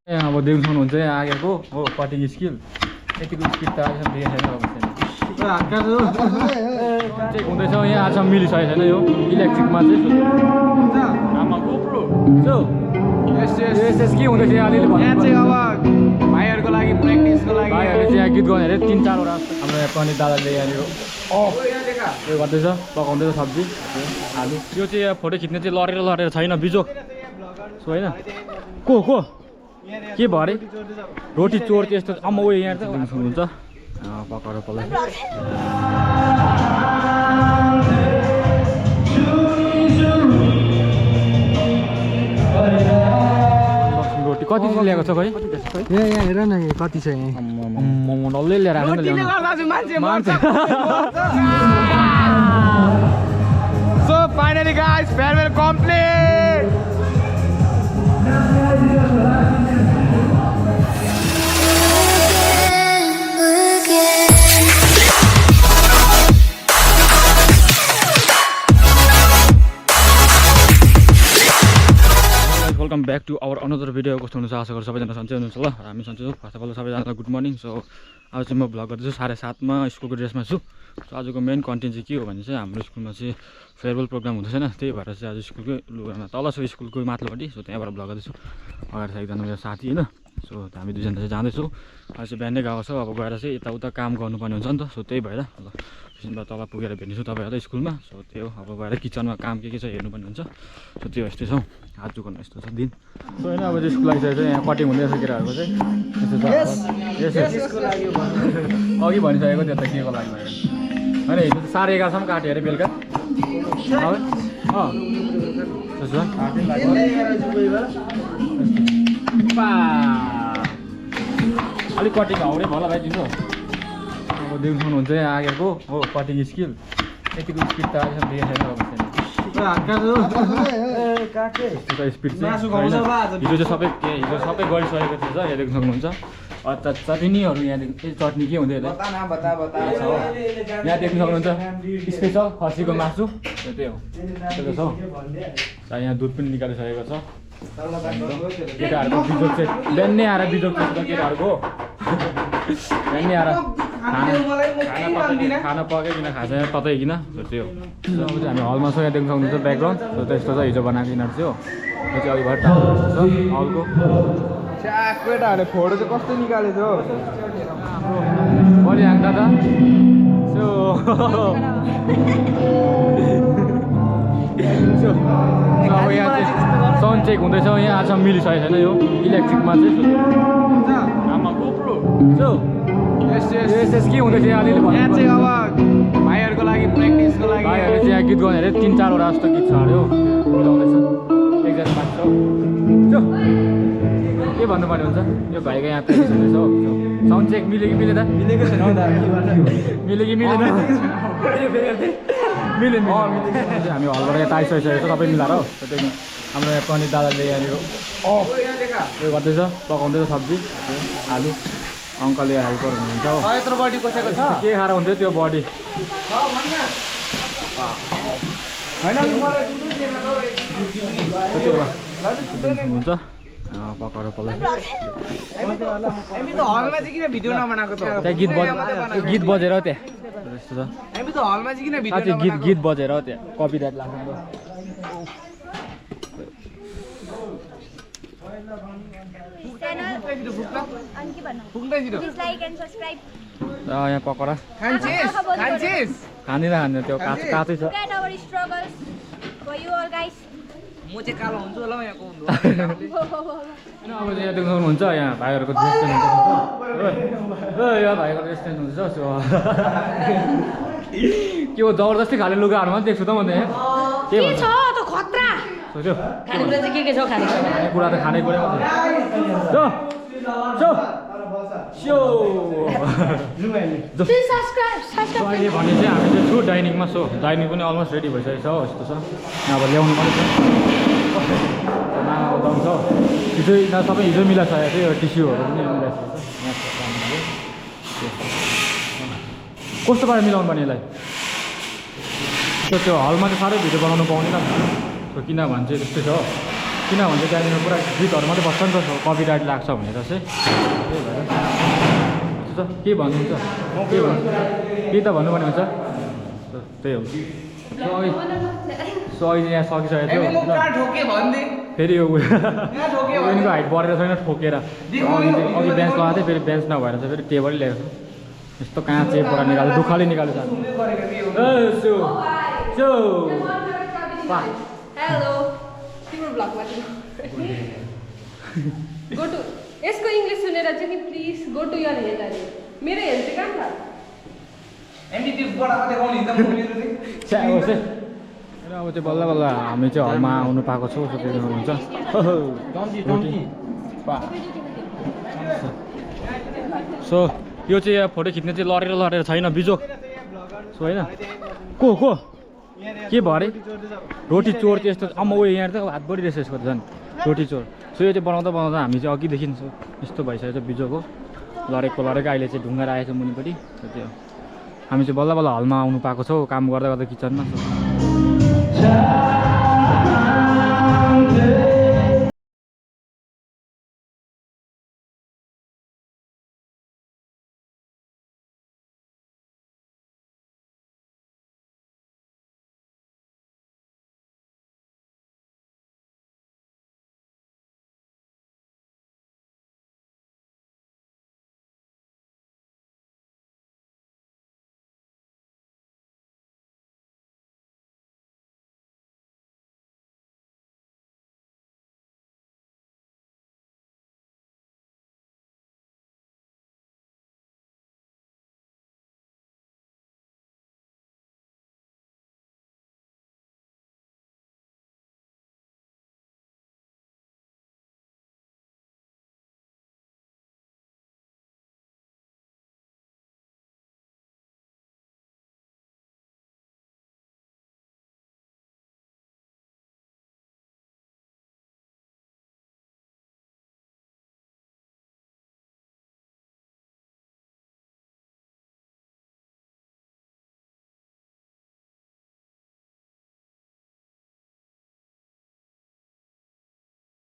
अब देख्नु सक्नुहुन्छ यहाँ आगेको हो कटिङ स्किल यतिको स्पिड त अहिलेसम्म देखेको छैन हुँदैछ यहाँ आजसम्म मिलिसकेको छैन यो इलेक्ट्रिकमा चाहिँ के हुँदैछ यहाँ अलिअलि यहाँ चाहिँ अब भाइहरूको लागि प्र्याक्टिसको लागि भाइहरूले चाहिँ यहाँ गीत गाउने अरे 3-4वटा हाम्रो यहाँ पनि दादाले यहाँनिर यो गर्दैछ पकाउँदैछ सब्जी आलु यो चाहिँ यहाँ फोटो खिच्ने चाहिँ लडेर छैन बिजोक सो होइन को के भयो अरे रोटी चोर त्यस्तो अम्म उयो यहाँ चाहिँ सक्नुहुन्छ पकाएर पल्ला रोटी कति ल्याएको छ खै यहाँ हेर न कति छ यहाँ डल्लै लिएर आएको so finally guys farewell complete welcome back to our another video कस्तो हुनुहुन्छ आशा गर्छु सबैजना सन्चै हुनुहुन्छ ल हामी सन्चै छौँ फर्स्ट अफ अल सबैजनालाई गुड मर्निङ सो आज चाहिँ म भ्लग गर्दैछु 7:30 मा स्कुलको ड्रेसमा छु सो आजको मेन कन्टेन्ट चाहिँ के हो भने चाहिँ हाम्रो स्कुलमा चाहिँ फेयरवेल प्रोग्राम हुँदैछ हैन त्यही भएर चाहिँ आज स्कुलकै लुगामा तल छ स्कुलको माथिल्लोपट्टि सो त्यहाँबाट भ्लग गर्दैछु अगाडि छ एकजना मेरो साथी हैन सो हामी दुईजना चाहिँ जाँदैछौँ आज चाहिँ बिहानै गएको छ अब गएर चाहिँ यताउता काम गर्नुपर्ने हुन्छ नि त सो त्यही भएर ल एकछिनमा तल पुगेर भेट्नेछु तपाईँहरूलाई स्कुलमा सो त्यो अब गएर किचनमा काम के छ हेर्नुपर्ने हुन्छ सो त्यो यस्तै छ आजको यस्तो छ दिन सो होइन अब चाहिँ स्कुल लागिसकेको छ यहाँ कटिङ हुँदैछ केटाहरूको चाहिँ यस्तो छ अघि भनिसकेको त्यो त के को लागि होइन हिजो 11:30 सम्म काट्यो अरे बेलुका अलिक कटिङ हाउडे भला भाइ दिनु अब देख्नु सक्नुहुन्छ यहाँ आगेको हो कटिङ स्किल यतिको स्पिड त अहिलेसम्म देखेको छैन स्पिड चाहिँ हिजो सबै गरिसकेको थिएछ यहाँ देख्नु सक्नुहुन्छ अच्छा चटनीहरू यहाँदेखि चटनी के हुँदै होला यहाँ देख्नु सक्नुहुन्छ स्पेसल खसीको मासु त्यही हो त्यो छ यहाँ दुध पनि निकालिसकेको छ केटाहरूको बिजोक चाहिँ बिहानै आएर बिजोक छ केटाहरूको बिहानै आएर खाना पकाइकन खान्छ ततैकिन त्यो हो अब चाहिँ हामी हलमा छ यहाँ देख्नु सक्नुहुन्छ ब्याकग्राउन्ड त्यस्तो छ हिजो बनाएको यिनीहरू चाहिँ हो त्यो चाहिँ अलिबाट टाढो छ हलको केटाहरूले फोटो चाहिँ कस्तो निकालेको छ बढी हाँग दादा सो अब यहाँ चाहिँ साउन्ड चेक हुँदैछ यहाँ आजसम्म मिलिसकेको छैन यो इलेक्ट्रिकमा चाहिँ के हुँदैछ यहाँ अलिअलि यहाँ चाहिँ अब भाइहरूको लागि प्र्याक्टिसको लागि भाइहरूले चाहिँ यहाँ गीत गाउने अरे 3-4वटा जस्तो गीत छ अरे हो मिलाउँदैछ एकजना मान्छे हो के भन्नुपर्ने हुन्छ यो भाइको यहाँ प्र्याक्टिस हुँदैछ हो साउन्ड चेक मिल्यो कि मिलेन मिलेको छैन मिल्यो कि मिलेन मिल्यो हामी हलबाट यता आइसकेको छ सबै मिलाएर हो हाम्रो यहाँ पनि दादाले यहाँनिर उयो गर्दैछ पकाउँदैछ सब्जी आलु अङ्कलले हेल्पर हुनुहुन्छ हो के खाएर हुन्थ्यो त्यो बडी हुन्छ पकाएर पल्ला त्यहाँ गीत बजेर त्यहाँ यस्तो छ गीत बजेर त्यहाँ कपिराइट लाग्छ यहाँ पकौडा खाँदैन त्यो काँचै छ म चाहिँ कालो हुन्छु होला यहाँको अब चाहिँ यहाँ देख्नु सक्नुहुन्छ यहाँ भाइहरूको रेस्टुरेन्ट हुन्छ यहाँ भाइको रेस्टुरेन्ट हुन्छ सो के हो जबरजस्ती खाने लुगाहरूमा देख्छु त म त्यहाँ के भन्छ सोच्यो खानेकुरा त खानेकुरै अहिले भने चाहिँ हामी चाहिँ छु डाइनिङमा सो डाइनिङ पनि अलमोस्ट रेडी भइसकेको छ हो यस्तो छ अब ल्याउनु पर्छ मामाको दम छ हिजो सबै हिजो मिलाइसकेको थियो टिस्युहरू पनि मिलाइसकेको छ कस्तो पाराले मिलाउनु पर्ने यसलाई त्यो हलमा चाहिँ साह्रै भिडियो बनाउनु पाउँदैन सो किन भन्छ त्यस्तै छ किनभने त्यहाँनिर पुरा गीतहरू मात्रै बस्छ नि त कपिराइट लाग्छ भनेर चाहिँ त्यही भएर के भन्नुहुन्छ के त भन्नुपर्ने हुन्छ त्यही हो सो अहिले यहाँ सकिसकेको थियो फेरि यो उयोको हाइट बढेर छैन ठोकेर अघि बेन्च लगाएको थियो फेरि बेन्च नभएर चाहिँ फेरि टेबलै ल्याएको छ यस्तो कहाँ चेपबाट निकाल्यो दुःखले निकाल्यो हेलो तिम्रो ब्लगमा गो टु यसको इङ्ग्लिस सुनेर चाहिँ नि please go to your head अरे मेरो हेड चाहिँ कहाँ छ अब चाहिँ बल्ल बल्ल हामी चाहिँ हलमा आउनु पाएको छौँ त्यो हुन्छ सो यो चाहिँ यहाँ फोटो खिच्ने चाहिँ लडेर छैन बिजोक सो होइन को के भयो अरे रोटी चोर चाहिँ यस्तो अम्म उयो यहाँ त हात बढिरहेछ यसको त झन् रोटी चोर सो यो चाहिँ बनाउँदा हामी चाहिँ अघिदेखि यस्तो भइसकेको छ बिजोको लडेको अहिले चाहिँ ढुङ्गा आएको छ मुनिपट्टि त्यो हामी चाहिँ बल्ल बल्ल हलमा आउनु पाएको छौँ काम गर्दा किचनमा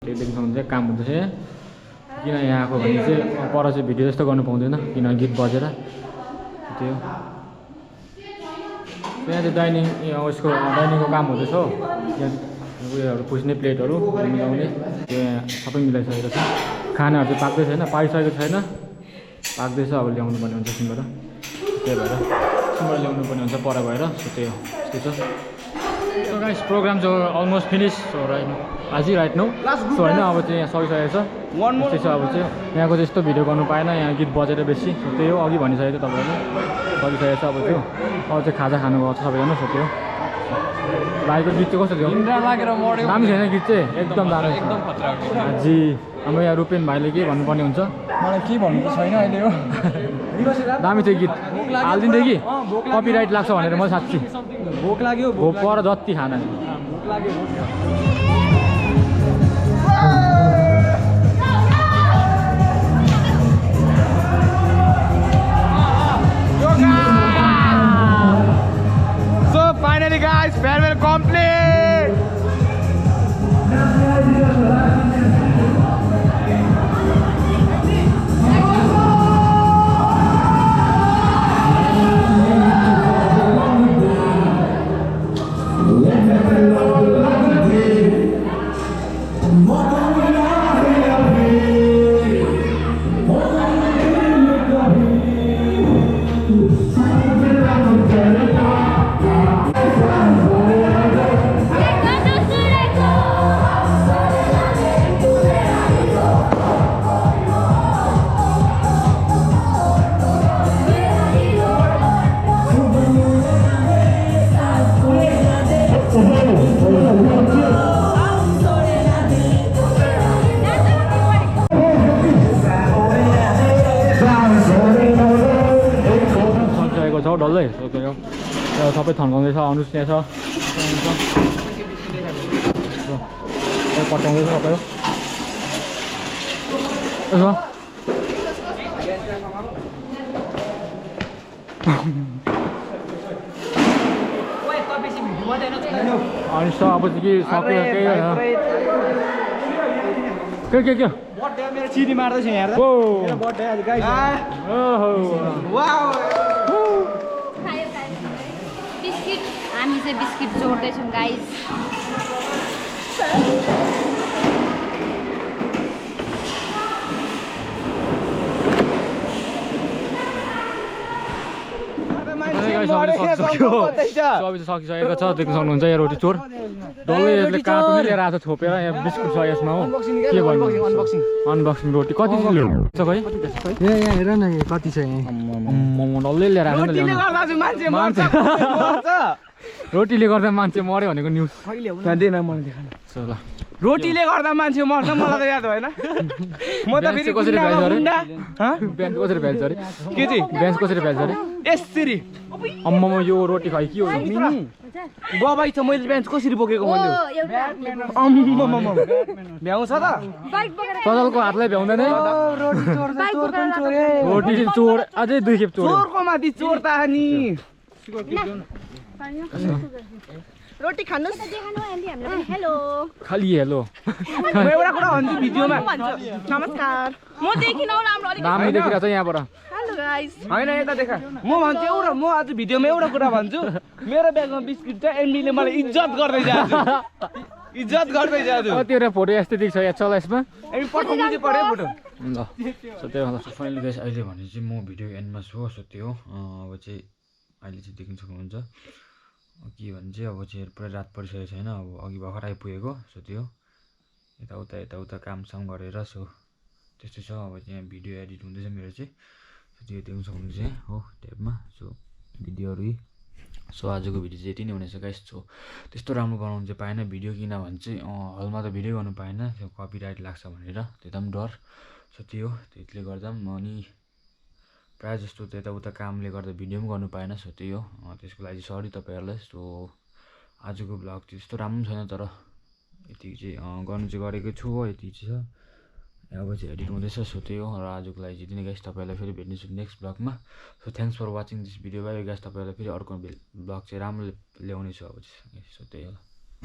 त्यहाँदेखि चाहिँ काम हुँदैछ किन यहाँ आएको भने चाहिँ पर चाहिँ भिडियो जस्तो गर्नु पाउँदैन किन गीत बजेर त्यो त्यहाँ चाहिँ डाइनिङ उसको डाइनिङको काम हुँदैछ हो त्यहाँ उयोहरू पुस्ने प्लेटहरू मिलाउने त्यो यहाँ सबै मिलाइसकेको छ खानाहरू चाहिँ पाक्दै छैन पाइसकेको छैन पाक्दैछ अब ल्याउनु पर्ने हुन्छ सिमबाट त्यही भएर सिमबाट ल्याउनु पर्ने हुन्छ पर भएर सो त्यही छ सो गाइस प्रोग्राम चाहिँ almost finish so right no so होइन अब चाहिँ यहाँ सकिसकेको छ त्यस्तै छ अब चाहिँ यहाँको चाहिँ यस्तो भिडियो गर्नु पाएन यहाँ गीत बजेर बेसी सो त्यही हो अघि भनिसकेको थियो तपाईँहरूले सकिसकेको छ अब त्यो अब चाहिँ खाजा खानुभएको छ सबैजना सो त्यो भाइको गीत चाहिँ कस्तो थियो दामी छैन गीत चाहिँ एकदम दामी जी हाम्रो यहाँ रुपेन भाइले के भन्नुपर्ने हुन्छ मलाई के भन्नु त छैन अहिले हो दामी थियो गीत हालिदिन्थ्यो कि कपिराइट लाग्छ भनेर म साँच्ची भोक लाग्यो भोक पर जति खाना भोक लाग्यो So finally guys, farewell complete. डल्लै सबै थन्काउँदैछ अनुज त्यहाँ छ पट्याउँदैछ सबै अनि अब चाहिँ के सक्यो केही के बर्थडे मेरो चिनी मार्दैछ यहाँ ओ मेरो बर्थडे आज गाइस ओहो वाउ बिस्किट हामी चाहिँ बिस्किट जोड्दैछौँ गाइस सबै सकिसकेको छ देख्न सक्नुहुन्छ यहाँ रोटी चोर डल्लै यसले कार्टुन लिएर आएको छ छोपेर यहाँ बिस्कुट छ यसमा हो के भन्नु अनबक्सिङ रोटी कति छ खै यहाँ हेर न कति छ डल्लै लिएर आएको रोटीले गर्दा मान्छे मर्यो भनेको न्युज जान्दैन मलाई देखाउन ल रोटीले गर्दा मान्छे मर्छ मलाई त याद भएन म त फेरि कसरी भ्याल्छ अरे बिहान कसरी भ्याल्छ अरे के चाहिँ बिहान कसरी भ्याल्छ अरे यसरी अम्मामा यो रोटी खाइ के हो दबाई छ मैले बिहान कसरी बोकेको मैले अम्मामा भ्याउँछ त तजलको हातलाई भ्याउँदैन रोटी चोर अझै 2 खेप चोर चोरको माथि चोर त नि रोटी खानुस् देखाउनु एन्डी हामीलाई हेलो खाली हेलो म एउटा कुरा भन्छु भिडियोमा नमस्कार म देखिन राम्रो अलिक नामै देखिरहेको छ यहाँबाट हेलो गाइस हैन यता देखा म भन्छु एउटा म आज भिडियोमा एउटा कुरा भन्छु मेरो ब्यागमा बिस्किट छ एमबीले मलाई इज्जत गर्दै जान्छ इज्जत गर्दै जान्छ कतिवटा फोटो एस्थेटिक छ यहाँ चल यसमा एमी पठाउनु चाहिँ पर्यो फोटो ल सो त्यही भन्दा फाइनली गाइस अहिले भने चाहिँ म भिडियो एन्डमा छु सो त्यो अब चाहिँ अहिले चाहिँ देख्न सक्नुहुन्छ के भन्छ अब चाहिँ पुरै रात परिसकेको छैन अब अघि भर्खर आइपुगेको सो त्यो यताउता कामसाम गरेर सो त्यस्तै छ अब त्यहाँ भिडियो एडिट हुँदैछ मेरो चाहिँ सो त्यो देख्न सक्नुहुन्छ हो ट्याबमा सो भिडियोहरू सो आजको भिडियो चाहिँ यति नै हुनेछ गाइस सो त्यस्तो राम्रो बनाउनु चाहिँ पाएन भिडियो किनभने चाहिँ हलमा त भिडियो गर्नु पाएन त्यो कपिराइट लाग्छ भनेर त्यो पनि डर सो त्यो त्यसले गर्दा पनि अनि प्रायः जस्तो त यताउता कामले गर्दा भिडियो पनि गर्नु पाएन सो त्यही हो त्यसको लागि सरी तपाईँहरूलाई सो आजको भ्लग चाहिँ त्यस्तो राम्रो छैन तर यति चाहिँ गर्नु चाहिँ गरेको छु हो यति चाहिँ छ अब चाहिँ एडिट हुँदैछ सो त्यही हो र आजको लागि चाहिँ यति नै गाइस तपाईँलाई फेरि भेट्नेछु नेक्स्ट भ्लगमा so thanks for watching this video bye guys तपाईँलाई फेरि अर्को भ्लग चाहिँ राम्रो ल्याउने छु अब चाहिँ सो त्यही हो